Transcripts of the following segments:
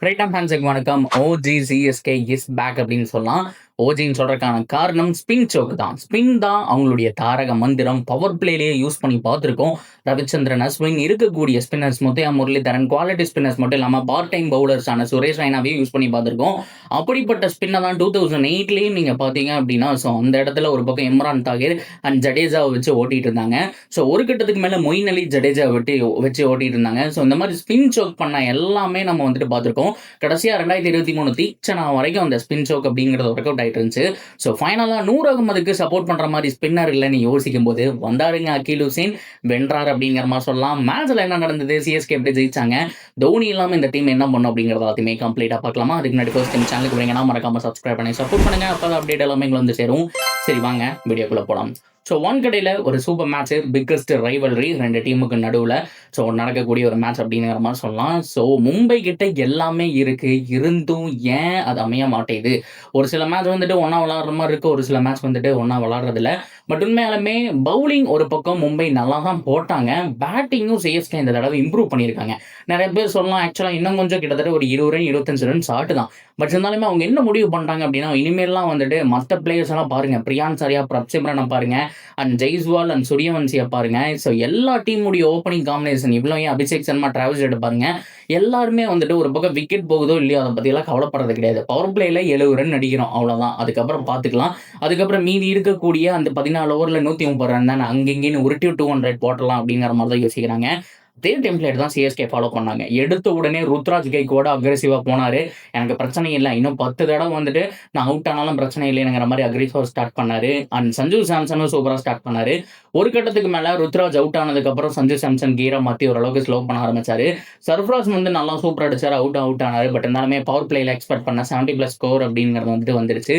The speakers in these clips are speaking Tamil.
கிரைட்டம் ஃபேன்ஸுக்கு வணக்கம். ஓஜி சிஎஸ்கே இஸ் பேக் அப்படின்னு சொல்லலாம். ஓஜின்னு சொல்றதுக்கான காரணம் ஸ்பின் சோக் தான். ஸ்பின் தான் அவங்களுடைய தாரக மந்திரம். பவர் பிளேலேயே யூஸ் பண்ணி பார்த்துருக்கோம். ரவிச்சந்திரன் அஸ்வின் இருக்கக்கூடிய spinners Muttiah Muralitharan quality spinners மட்டும் இல்லாமல் பார்ட் டைம் பவுலர்ஸான சுரேஷ் ரெய்னாவையும் யூஸ் பண்ணி பார்த்துருக்கோம். அப்படிப்பட்ட ஸ்பின்னை தான் 2008லேயும் நீங்கள் பார்த்தீங்க அப்படின்னா அந்த இடத்துல ஒரு பக்கம் இம்ரான் தாகிர் அண்ட் ஜடேஜாவை வச்சு ஓட்டிட்டு இருந்தாங்க. ஒரு கட்டத்துக்கு மேலே மொயின் அலி ஜடேஜா வச்சு ஓட்டிட்டு இருந்தாங்க. இந்த மாதிரி ஸ்பின் சோக் பண்ண எல்லாமே நம்ம வந்துட்டு பார்த்துருக்கோம். கடைசியா 2023 தீக்ஷனா வரைக்கும் அந்த ஸ்பின் சோக் அப்படிங்கிறது ஒர்க் அவுட் ஆயிட்டு இருந்துச்சு. ஃபைனலா நூர் அகமதுக்கு சப்போர்ட் பண்ற மாதிரி ஸ்பின்னர் இல்லைன்னு யோசிக்கும் போது வந்தாருங்க அகில் ஹுசேன், வென்றார் அப்படிங்கிற மாதிரி சொல்லலாம். மேட்ச்ல என்ன நடந்தது, சிஎஸ்கே எப்படி ஜெயிச்சாங்க, தோனி இல்லாம இந்த டீம் என்ன பண்ணும் அப்படிங்கறத எல்லாத்தையுமே கம்ப்ளீட்டா பார்க்கலாமா. அதுக்கு முன்னாடி ஃபர்ஸ்ட் டைம் சேனலுக்கு வரீங்கன்னா மறக்காம சப்ஸ்கிரைப் பண்ணி சப்போர்ட் பண்ணுங்க. அப்பதான் அப்டேட் எல்லாமே வந்து சேரும். சரி வாங்க வீடியோக்குள்ள போலாம். கடையில் ஒரு சூப்பர் மேட்ச், பிக்கஸ்ட் ரைவல்ரி ரெண்டு டீமுக்கு நடுவில் நடக்கக்கூடிய ஒரு மேட்ச் அப்படிங்கிற மாதிரி சொல்லலாம். மும்பை கிட்ட எல்லாமே இருக்கு, இருந்தும் ஏன் அது அமைய மாட்டேங்குது. ஒரு சில மேட்ச் வந்துட்டு ஒன்றா விளாட்ற மாதிரி இருக்கு, ஒரு சில மேட்ச் வந்துட்டு ஒன்றா விளாட்றதில்ல. பட் உண்மையாலுமே பவுலிங் ஒரு பக்கம் மும்பை நல்லா தான் போட்டாங்க, பேட்டிங்கும் சிஎஸ்கே இந்த தடவை இம்ப்ரூவ் பண்ணியிருக்காங்க. நிறைய பேர் சொல்லலாம் ஆக்சுவலாக இன்னும் கொஞ்சம் கிட்டத்தட்ட ஒரு 20 ரன் 25 ரன் ஷார்ட் தான். பட் இருந்தாலுமே அவங்க என்ன முடிவு பண்ணிட்டாங்க அப்படின்னா, இனிமேல்லாம் வந்துட்டு மற்ற பிளேயர்ஸ் எல்லாம் பாருங்க, பிரியான் சாரியா, பிரப்சிம்ரனை பாருங்க, அண்ட் ஜெய்ஸ்வால் அண்ட் சூரியவன்சியை பாருங்க. எல்லா டீமுடைய ஓப்பனிங் காம்பினேஷன் இவ்வளோ, அபிஷேக் சர்மா, டிராவிஸ் ஹெட் பாருங்க, எல்லாருமே வந்துட்டு ஒரு பக்கம் விக்கெட் போகுதோ இல்லையோ அதை பற்றியெல்லாம் கவலைப்படுறது கிடையாது. பவர் பிளேயில் 70 ரன் அடிக்கிறோம், அவ்வளோதான். அதுக்கப்புறம் பார்த்துக்கலாம். அதுக்கப்புறம் மீதி இருக்கக்கூடிய அந்த 14 ஓவரில் 130 ரன் தான் அங்கெங்கேன்னு உருட்டி 200 போட்டலாம் அப்படிங்கிற மாதிரி தான் யோசிக்கிறாங்க. அதே டெம்ப்ளேட் தான் சிஎஸ்கே ஃபாலோ பண்ணாங்க. எடுத்த உடனே ருத்ராஜ் கைக்வாட் அக்ரெசிவாக போனார். எனக்கு பிரச்சனை இல்லை, இன்னும் 10 தடவை வந்துட்டு நான் அவுட் ஆனாலும் பிரச்சனை இல்லைங்கிற மாதிரி அக்ரெசிவாக ஸ்டார்ட் பண்ணார். அண்ட் சஞ்சு சாம்சனும் சூப்பராக ஸ்டார்ட் பண்ணார். ஒரு கட்டத்துக்கு மேலே ருத்ராஜ் அவுட் ஆனதுக்கப்புறம் சஞ்சு சாம்சன் கீரை மாற்றி ஓரளவுக்கு ஸ்லோ பண்ண ஆரம்பிச்சார். சர்ஃப்ராஸ் வந்து நல்லா சூப்பராக அடிச்சார், அவுட் ஆனார். பட் இருந்தாலுமே பவர் பிளேயில் எக்ஸ்பெக்ட் பண்ண 70+ ஸ்கோர் அப்படிங்கிறது வந்துருச்சு.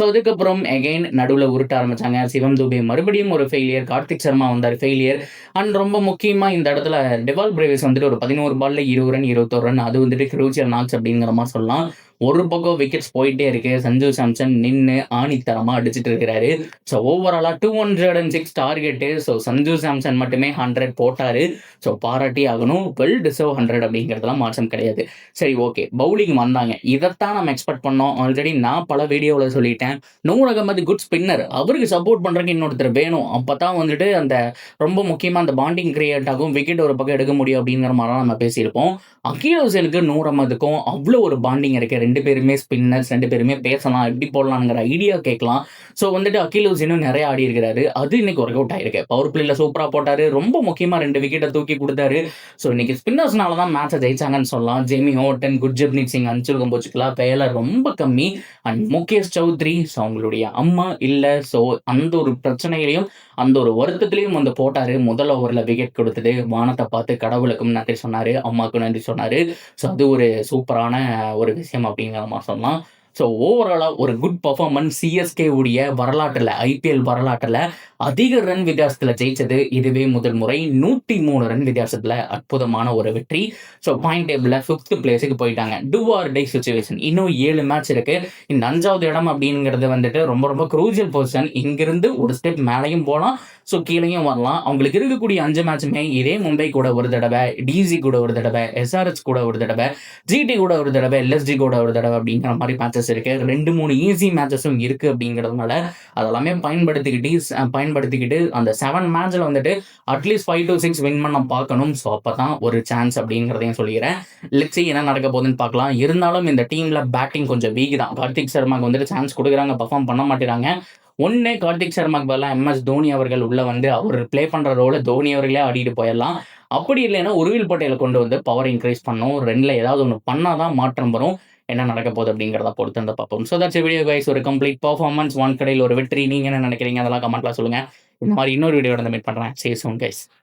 அதுக்கப்புறம் எகைன் நடுவில் உருட்ட ஆரம்பிச்சாங்க. சிவம் துபே மறுபடியும் ஒரு ஃபெயிலியர், கார்த்திக் சர்மா வந்தார் ஃபெயிலியர். அண்ட் ரொம்ப முக்கியமாக இந்த இடத்துல டெவால் பிரேவிஸ் வந்துட்டு ஒரு 11 பால்ல 20 ரன் 21 ரன், அது வந்துட்டு க்ரூசியல் நாட்ஸ் அப்படிங்கிற மாதிரி சொல்லலாம். ஒரு பக்கம் விக்கெட்ஸ் போயிட்டே இருக்கு, சஞ்சு சாம்சன் நின்று ஆணித்தரமா அடிச்சுட்டு இருக்கிறாரு. ஓவராலா 206 டார்கெட்டு. சஞ்சு சாம்சன் மட்டுமே 100 போட்டாரு. பாராட்டி ஆகணும், வெல் டிசர்வ் 100 அப்படிங்கிறதுலாம் மாற்றம் கிடையாது. சரி ஓகே, பவுலிங் வந்தாங்க, இதைத்தான் நம்ம எக்ஸ்பெக்ட் பண்ணோம். ஆல்ரெடி நான் பல வீடியோவில் சொல்லிட்டேன், நூர் அகமது குட் ஸ்பின்னர், அவருக்கு சப்போர்ட் பண்றதுக்கு இன்னொருத்தர் வேணும், அப்பதான் வந்துட்டு அந்த ரொம்ப முக்கியமா அந்த பாண்டிங் கிரியேட் ஆகும், விக்கெட் ஒரு பக்கம் எடுக்க முடியும் அப்படிங்கிற மாதிரி நம்ம பேசியிருப்போம். அகில் ஹுசேனுக்கு நூர் அகமதுக்கும் அவ்வளோ ஒரு பாண்டிங் இருக்கு. ரெண்டு பேருமே ஸ்பின்னர்ஸ், ரெண்டு பேருமே பேசலாம், எப்படி போடலாங்கிற ஐடியா கேட்கலாம். வந்துட்டு அகில் ஹுசேனும் நிறைய ஆடி இருக்கிறாரு, அது இன்னைக்கு ஒர்க் அவுட் ஆயிருக்கு. பவர் பிளேல சூப்பரா போட்டாரு, ரொம்ப முக்கியமா 2 விக்கெட்டை தூக்கி கொடுத்தாரு. இன்னைக்கு ஸ்பின்னர்ஸ்னால தான் மேட்சை ஜெயிச்சாங்கன்னு சொல்லலாம். ஜேமி ஹோட்டன், குர்ஜப்னீத் சிங், அன்சுல் கம்போஜ்கலா வேலை ரொம்ப கம்மி. அண்ட் முகேஷ் சௌத்ரி அவங்களுடைய அம்மா இல்லை. அந்த ஒரு பிரச்சனையிலையும் அந்த ஒரு வருத்தத்திலையும் வந்து போட்டாரு. முதல் ஓவரில் விக்கெட் கொடுத்தது, வானத்தை பார்த்து கடவுளுக்கும் நன்றி சொன்னாரு, அம்மாவுக்கும் நன்றி சொன்னாரு. அது ஒரு சூப்பரான ஒரு விஷயம் அப்படிங்கிற மாதிரி சொல்லலாம். ஓவராலா ஒரு குட் பர்ஃபார்மன்ஸ். சிஎஸ்கே உடைய வரலாற்றில், ஐபிஎல் வரலாற்றில் அதிக ரன் வித்தியாசத்தில் ஜெயிச்சது இதுவே முதல் முறை. 103 ரன் வித்தியாசத்தில் அற்புதமான ஒரு வெற்றி. பாயிண்ட் டேபிளில் 5th பிளேஸுக்கு போயிட்டாங்க. டூ ஆர் டை சிச்சுவேஷன், இன்னும் 7 மேட்ச் இருக்கு. இந்த 5வது இடம் அப்படிங்கிறது வந்துட்டு ரொம்ப ரொம்ப க்ரூசியல் பொசிஷன். இங்கிருந்து ஒரு ஸ்டெப் மேலேயும் போகலாம், கீழேயும் வரலாம். அவங்களுக்கு இருக்கக்கூடிய 5 மேட்சுமே இதே மும்பை கூட ஒரு தடவை, டிசி கூட ஒரு தடவை, எஸ்ஆர்எச் கூட ஒரு தடவை, ஜிடி கூட ஒரு தடவை, எல்எஸ்ஜி கூட ஒரு தடவை அப்படிங்கிற மாதிரி மேட்சஸ் இருக்கு. 2-3 ஈஸி மேட்சஸும் இருக்கு அப்படிங்கிறதுனால அதெல்லாமே பயன்படுத்திக்கிட்டு அந்த 7 மேட்ச்ல வந்துட்டு அட்லீஸ்ட் 5 to 6 வின் பண்ண பார்க்கணும். அப்பதான் ஒரு சான்ஸ் அப்படிங்கிறதையும் சொல்லிக்கிறேன். லெட்ஸ் see என்ன நடக்க போகுதுன்னு பார்க்கலாம். இருந்தாலும் இந்த டீம்ல பேட்டிங் கொஞ்சம் வீக் தான். கார்த்திக் சர்மாக்கு வந்துட்டு சான்ஸ் கொடுக்குறாங்க, பர்ஃபார்ம் பண்ண மாட்டேறாங்க. கார்த்திக் சர்மாக்கு பதிலாக MS தோனி அவர்கள் உள்ள வந்து அவர் பிளே பண்ற ரோல தோனி அவர்களே ஆடிட்டு போயிடலாம். அப்படி இல்லைன்னா உருவில் பட்டேலை கொண்டு வந்து பவர் இன்க்ரீஸ் பண்ணும். 2ல ஏதாவது ஒன்று பண்ணாதான் மாற்றம் வரும். என்ன நடக்க போகுது அப்படிங்கிறத பொறுத்து வந்து பார்ப்போம். That's video guys. ஒரு கம்ப்ளீட் பர்ஃபார்மன்ஸ், கடையில் ஒரு வெற்றி. நீங்க என்ன நினைக்கிறீங்க அதெல்லாம் கமெண்ட்ல சொல்லுங்க. இந்த மாதிரி இன்னொரு வீடியோட மீட் பண்றேன். See you soon guys.